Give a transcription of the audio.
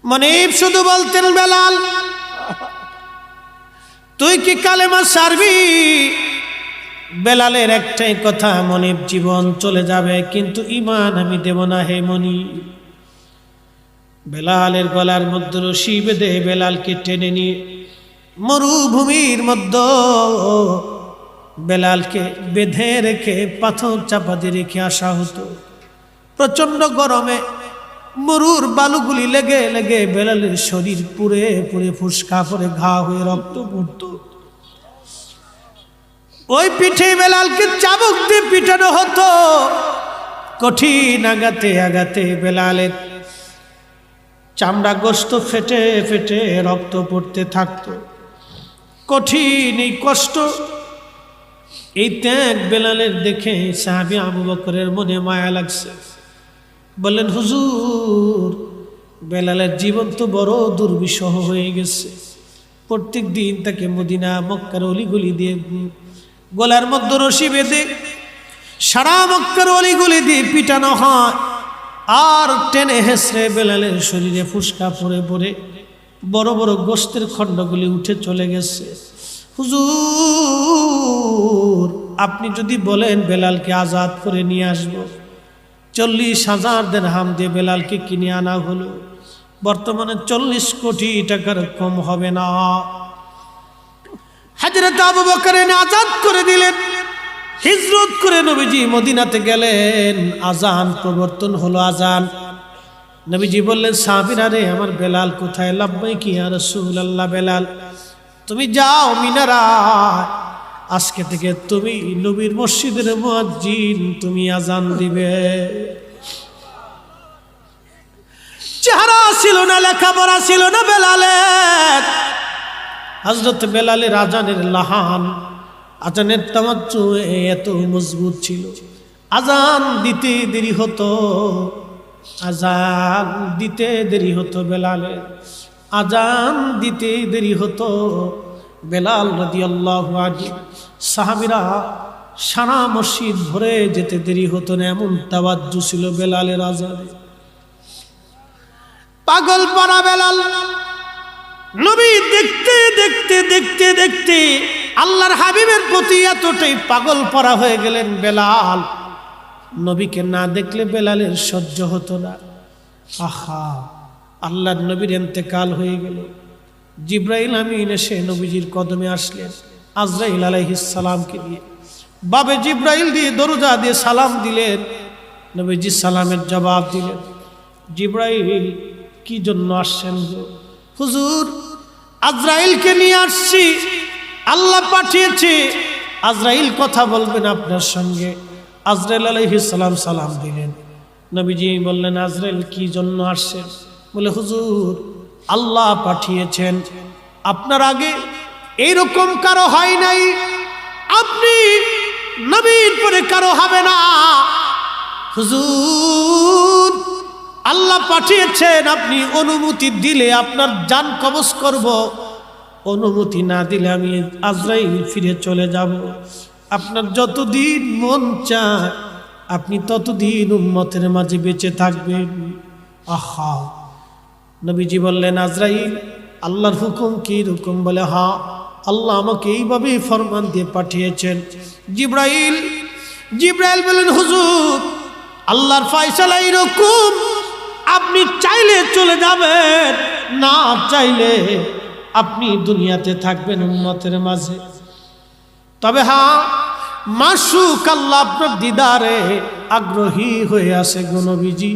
মনিব শুধু বলতেন, বেলাল তুই কি কালেমা সারবি? বেলালের একটাই কথা, মনিব জীবন চলে যাবে কিন্তু ঈমান আমি দেব না হে মনিব। বেলালের গলার মধ্যে রশি বেঁধে বেলালকে টেনে নিয়ে মরুভূমির মধ্যে বেলালকে বেঁধে রেখে পাথর চাপা দিয়ে রেখে আসা হতো। প্রচন্ড গরমে মরুর বালুগুলি লেগে লেগে বেলালের শরীর পুড়ে পুড়ে ফুসকা পরে ঘা হয়ে রক্ত পড়তো। ওই পিঠে বেলালকে চাবুক দিয়ে পিটানো হতো। কঠিন আঘাতে আঘাতে বেলালের চামড়া গোস্ত ফেটে ফেটে রক্ত পড়তে থাকতো। কঠিন এই কষ্ট, এই ত্যাগ বেলালের দেখে সাহাবী আবু বকরের মনে মায়া লাগছে। বললেন, হুজুর বেলালের জীবন তো বড় দুর্বিষহ হয়ে গেছে। প্রত্যেক দিন তাকে মদিনা মক্কার অলিগুলি দিয়ে গলার মধ্যে রশি বেঁধে সারা মক্কার অলিগুলি দিয়ে পিটানো হয়, আর টেনে হেসড়ে বেলালের শরীরে ফুসকা পড়ে পড়ে বড় বড় গোস্তের খণ্ডগুলি উঠে চলে গেছে। হুজুর আপনি যদি বলেন বেলালকে আজাদ করে নিয়ে আসবো, 40,000 দিরহাম দিয়ে বেলালকে কিনে আনা হলো। বর্তমানে 40 কোটি টাকার কম হবে না। হযরত আবু বকর আজাদ করে দিলেন। হিজরত করে নবীজি মদিনাতে গেলেন। আজান প্রবর্তন হলো। আজান নবীজি বললেন, সাহাবীরা রে আমার বেলাল কোথায়? লাব্বাইক ইয়া রাসূলুল্লাহ। বেলাল তুমি যাও মিনারায়, আজকে থেকে তুমি নবীর মসজিদের মুয়াজ্জিন, তুমি আজান দিবে। চেহারা ছিল না, লেখাপড়া ছিল না বেলালের। হযরত বেলালের আজানের লাহান, আজানের তামাজ্জু এত মজবুত ছিল। আজান দিতে দেরি হতো, আজান দিতে দেরি হতো বেলালের, আজান দিতে দেরি হতো। বেলাল রাদিয়াল্লাহু আনহু সাহাবীরা সারা মসজিদ ভরে যেতে দেরি হতো না, এমন তাওয়াজ্জু ছিল বেলালের আজানে। পাগল পারা বেলাল নবী দেখতে দেখতে দেখতে দেখতে আল্লাহর হাবিবের প্রতি এতটাই পাগল পারা হয়ে গেলেন বেলাল। নবীকে না দেখলে বেলালের সহ্য হতো না। আহা, আল্লাহর নবীর ইন্তেকাল হয়ে গেল। জিবরাইল আমিন এসে নবীজির কদমে আসলেন আজরাইল আলাইহিস সালামকে দিয়ে। বাবে জিবরাইল দিয়ে দরজা দিয়ে সালাম দিলেন। নবীজি সালামের জবাব দিলেন। জিবরাইল কি জন্য আসছেন? হুজুর আজরাইলকে নিয়ে আসছি, আল্লাহ পাঠিয়েছে, আজরাইল কথা বলবেন আপনার সঙ্গে। আজরাইল আলাইহিস সালাম সালাম দিলেন। নবীজি বললেন, আজরাইল কি জন্য আসছেন? বলে, হুজুর আল্লাহ পাঠিয়েছেন, আপনার আগে এইরকম কারো হয় নাই, আপনি নবীর পরে কারো হবে না। হুজুর আল্লাহ পাঠিয়েছেন, আপনি অনুমতি দিলে আপনার জান কবজ করব, অনুমতি না দিলে আমি আজরাইল ফিরে চলে যাব। আপনার যতদিন মন চায় আপনি ততদিন উম্মতের মাঝে বেঁচে থাকবেন। আহা, নবীজি বললেন, আজরাইল আল্লাহর হুকুম কি রকম? বলে, হ্যাঁ আল্লাহ আমাকে এইভাবে ফরমান দিয়ে পাঠিয়েছেন। জিবরাইল বলেন, হুজুর আল্লাহর ফয়সালা এরকম, আপনি চাইলে চলে যাবেন, না চাইলে আপনি দুনিয়াতে থাকবেন উম্মতের মাঝে। তবে হ্যাঁ, মাশুক আল্লাহ আপনার দিদারে আগ্রহী হয়ে আছে গো নবীজি।